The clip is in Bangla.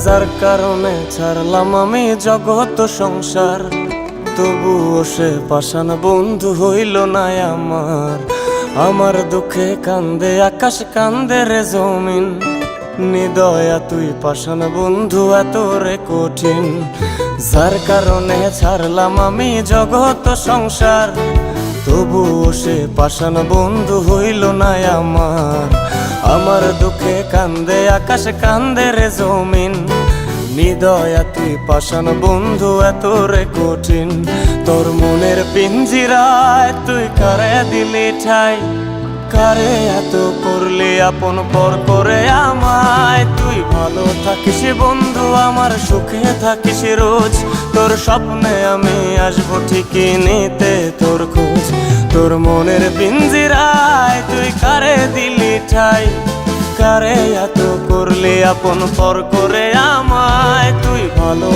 যার কারণে ছাড়লাম আমি জগৎ সংসার, তবুও সে পাষাণ বন্ধু হইল না আমার। আমার দুঃখে কান্দে আকাশ, কান্দে রে জমিন, নিদয়া তুই পাষাণ বন্ধু এত রে কঠিন। যার কারণে ছাড়লাম আমি জগৎ সংসার, তবুও সে পাষাণ বন্ধু হইল না আমার। আমার দুঃখে কান্দে আকাশ, কান্দে রে জমিন, নিদয়া তুই পাষাণ বন্ধু এত রে কঠিন। তোর মনের পিঞ্জিরায় তুই কারে দিলি ঠাই, কারে এত করলি আপন পর করে আমায়। তুই ভালো থাকিস বন্ধু আমার, সুখে থাকিস রোজ, তোর স্বপ্নে আমি আসবো ঠিকই নিতে তোর খোঁজ। তোর মনের পিঞ্জিরায় তুই কারে দিলি ঠাই, কারে এত করলি আপন পর করে আমায়। তুই ভালো